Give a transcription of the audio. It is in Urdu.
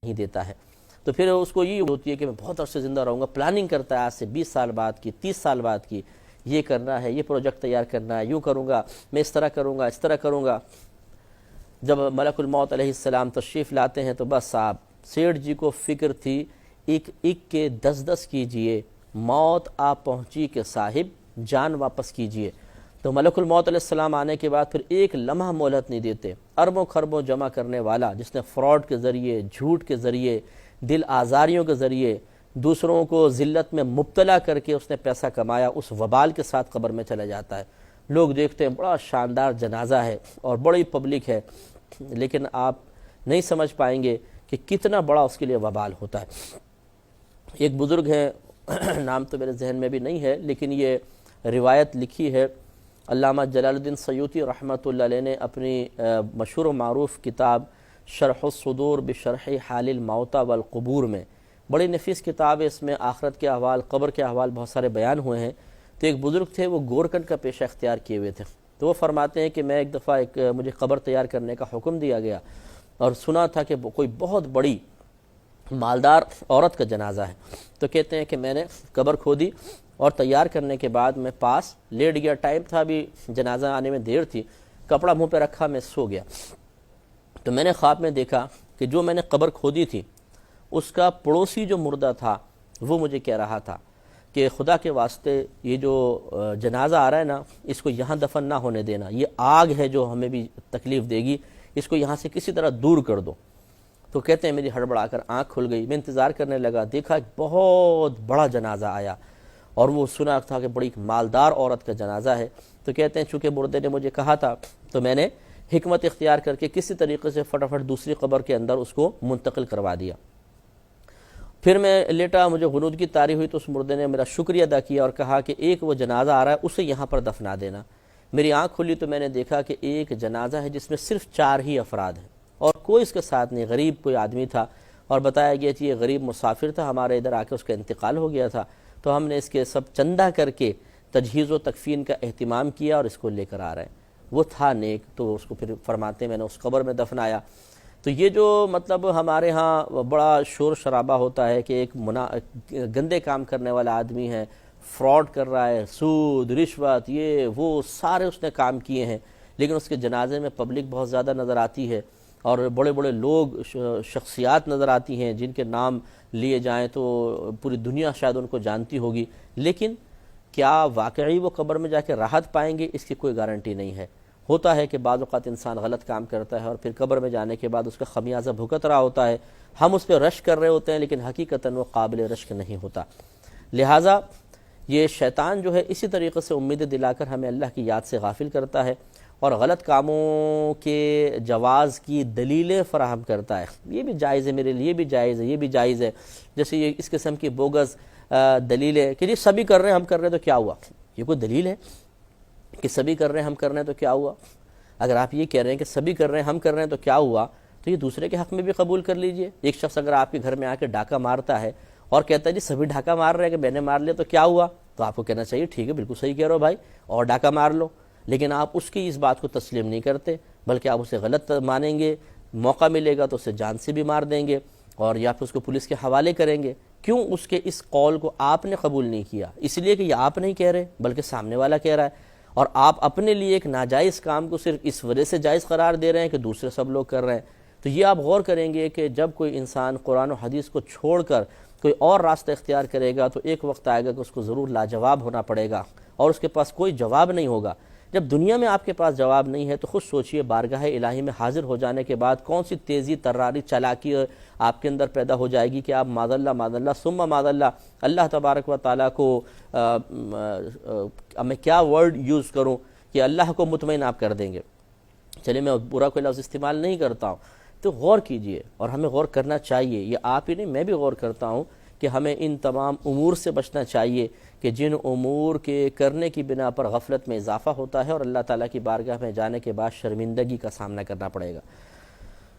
نہیں دیتا ہے، تو پھر اس کو یہ ہوتی ہے کہ میں بہت عرصے زندہ رہوں گا، پلاننگ کرتا ہے آج سے 20 سال بعد کی، 30 سال بعد کی، یہ کرنا ہے، یہ پروجیکٹ تیار کرنا ہے، یوں کروں گا، میں اس طرح کروں گا، اس طرح کروں گا۔ جب ملک الموت علیہ السلام تشریف لاتے ہیں تو بس آپ سیٹھ جی کو فکر تھی ایک ایک کے 10 کیجئے، موت آپ پہنچی کہ صاحب جان واپس کیجئے۔ تو ملک الموت علیہ السلام آنے کے بعد پھر ایک لمحہ مہلت نہیں دیتے، اربوں خربوں جمع کرنے والا جس نے فراڈ کے ذریعے، جھوٹ کے ذریعے، دل آزاریوں کے ذریعے دوسروں کو ذلت میں مبتلا کر کے اس نے پیسہ کمایا، اس وبال کے ساتھ قبر میں چلا جاتا ہے۔ لوگ دیکھتے ہیں بڑا شاندار جنازہ ہے اور بڑی پبلک ہے، لیکن آپ نہیں سمجھ پائیں گے کہ کتنا بڑا اس کے لیے وبال ہوتا ہے۔ ایک بزرگ ہیں، نام تو میرے ذہن میں بھی نہیں ہے، لیکن یہ روایت لکھی ہے علامہ جلال الدین سیوطی رحمۃ اللہ علیہ نے اپنی مشہور و معروف کتاب شرح الصدور بشرح حال الموتى والقبور میں، بڑی نفیس کتاب ہے، اس میں آخرت کے احوال، قبر کے احوال بہت سارے بیان ہوئے ہیں۔ تو ایک بزرگ تھے، وہ گورکنڈ کا پیشہ اختیار کیے ہوئے تھے، تو وہ فرماتے ہیں کہ میں ایک دفعہ مجھے قبر تیار کرنے کا حکم دیا گیا اور سنا تھا کہ کوئی بہت بڑی مالدار عورت کا جنازہ ہے، تو کہتے ہیں کہ میں نے قبر کھودی اور تیار کرنے کے بعد میں پاس لیٹ گیا، ٹائم تھا، بھی جنازہ آنے میں دیر تھی، کپڑا منہ پہ رکھا، میں سو گیا۔ تو میں نے خواب میں دیکھا کہ جو میں نے قبر کھودی تھی اس کا پڑوسی جو مردہ تھا وہ مجھے کہہ رہا تھا کہ خدا کے واسطے یہ جو جنازہ آ رہا ہے نا، اس کو یہاں دفن نہ ہونے دینا، یہ آگ ہے جو ہمیں بھی تکلیف دے گی، اس کو یہاں سے کسی طرح دور کر دو۔ تو کہتے ہیں میری ہڑبڑا کر آنکھ کھل گئی، میں انتظار کرنے لگا، دیکھا ایک بہت بڑا جنازہ آیا اور وہ سنا تھا کہ بڑی مالدار عورت کا جنازہ ہے۔ تو کہتے ہیں چونکہ مردے نے مجھے کہا تھا تو میں نے حکمت اختیار کر کے کسی طریقے سے فٹافٹ دوسری قبر کے اندر اس کو منتقل کروا دیا۔ پھر میں لیٹا، مجھے غنودگی طاری ہوئی تو اس مردے نے میرا شکریہ ادا کیا اور کہا کہ ایک وہ جنازہ آ رہا ہے، اسے یہاں پر دفنا دینا۔ میری آنکھ کھلی تو میں نے دیکھا کہ ایک جنازہ ہے جس میں صرف 4 ہی افراد ہیں اور کوئی اس کے ساتھ نہیں، غریب کوئی آدمی تھا، اور بتایا گیا کہ یہ غریب مسافر تھا، ہمارے ادھر آ کے اس کا انتقال ہو گیا تھا، تو ہم نے اس کے سب چندہ کر کے تجہیز و تکفین کا اہتمام کیا اور اس کو لے کر آ رہے ہیں۔ وہ تھا نیک، تو اس کو پھر فرماتے میں نے اس قبر میں دفنایا۔ تو یہ جو مطلب ہمارے ہاں بڑا شور شرابہ ہوتا ہے کہ ایک گندے کام کرنے والا آدمی ہے، فراڈ کر رہا ہے، سود، رشوت، یہ وہ سارے اس نے کام کیے ہیں، لیکن اس کے جنازے میں پبلک بہت زیادہ نظر آتی ہے اور بڑے بڑے لوگ، شخصیات نظر آتی ہیں جن کے نام لیے جائیں تو پوری دنیا شاید ان کو جانتی ہوگی، لیکن کیا واقعی وہ قبر میں جا کے راحت پائیں گے، اس کی کوئی گارنٹی نہیں ہے۔ ہوتا ہے کہ بعض اوقات انسان غلط کام کرتا ہے اور پھر قبر میں جانے کے بعد اس کا خمیازہ بھگت رہا ہوتا ہے، ہم اس پہ رشک کر رہے ہوتے ہیں لیکن حقیقتاً وہ قابل رشک نہیں ہوتا۔ لہٰذا یہ شیطان جو ہے اسی طریقے سے امیدیں دلا کر ہمیں اللہ کی یاد سے غافل کرتا ہے اور غلط کاموں کے جواز کی دلیلیں فراہم کرتا ہے، یہ بھی جائز ہے میرے لیے، بھی جائز ہے، یہ بھی جائز ہے، جیسے یہ اس قسم کی بوگس دلیلیں کہ یہ سبھی کر رہے ہیں ہم کر رہے ہیں تو کیا ہوا؟ یہ کوئی دلیل ہے کہ سبھی کر رہے ہیں ہم کر رہے ہیں تو کیا ہوا؟ اگر آپ یہ کہہ رہے ہیں کہ سبھی کر رہے ہیں ہم کر رہے ہیں تو کیا ہوا، تو یہ دوسرے کے حق میں بھی قبول کر لیجئے۔ ایک شخص اگر آپ کے گھر میں آ کے ڈاکہ مارتا ہے اور کہتا ہے جی سبھی ڈاکہ مار رہے ہیں کہ میں نے مار لیا تو کیا ہوا، تو آپ کو کہنا چاہیے ٹھیک ہے، بالکل صحیح کہہ رہے ہو بھائی، اور ڈاکہ مار لو، لیکن آپ اس کی اس بات کو تسلیم نہیں کرتے، بلکہ آپ اسے غلط مانیں گے، موقع ملے گا تو اسے جان سے بھی مار دیں گے اور یا پھر اس کو پولیس کے حوالے کریں گے۔ کیوں؟ اس کے اس قول کو آپ نے قبول نہیں کیا، اس لیے کہ یہ آپ نہیں کہہ رہے بلکہ سامنے والا کہہ رہا ہے، اور آپ اپنے لیے ایک ناجائز کام کو صرف اس وجہ سے جائز قرار دے رہے ہیں کہ دوسرے سب لوگ کر رہے ہیں۔ تو یہ آپ غور کریں گے کہ جب کوئی انسان قرآن و حدیث کو چھوڑ کر کوئی اور راستہ اختیار کرے گا تو ایک وقت آئے گا کہ اس کو ضرور لاجواب ہونا پڑے گا اور اس کے پاس کوئی جواب نہیں ہوگا۔ جب دنیا میں آپ کے پاس جواب نہیں ہے تو خود سوچئے بارگاہ الہی میں حاضر ہو جانے کے بعد کون سی تیزی، تراری، چالاکی آپ کے اندر پیدا ہو جائے گی کہ آپ معاذ اللہ ثم معاذ اللہ تبارک و تعالیٰ کو میں کیا ورڈ یوز کروں کہ اللہ کو مطمئن آپ کر دیں گے۔ چلے میں برا کوئی لفظ استعمال نہیں کرتا ہوں، تو غور کیجئے اور ہمیں غور کرنا چاہیے، یہ آپ ہی نہیں میں بھی غور کرتا ہوں کہ ہمیں ان تمام امور سے بچنا چاہیے کہ جن امور کے کرنے کی بنا پر غفلت میں اضافہ ہوتا ہے اور اللہ تعالیٰ کی بارگاہ میں جانے کے بعد شرمندگی کا سامنا کرنا پڑے گا۔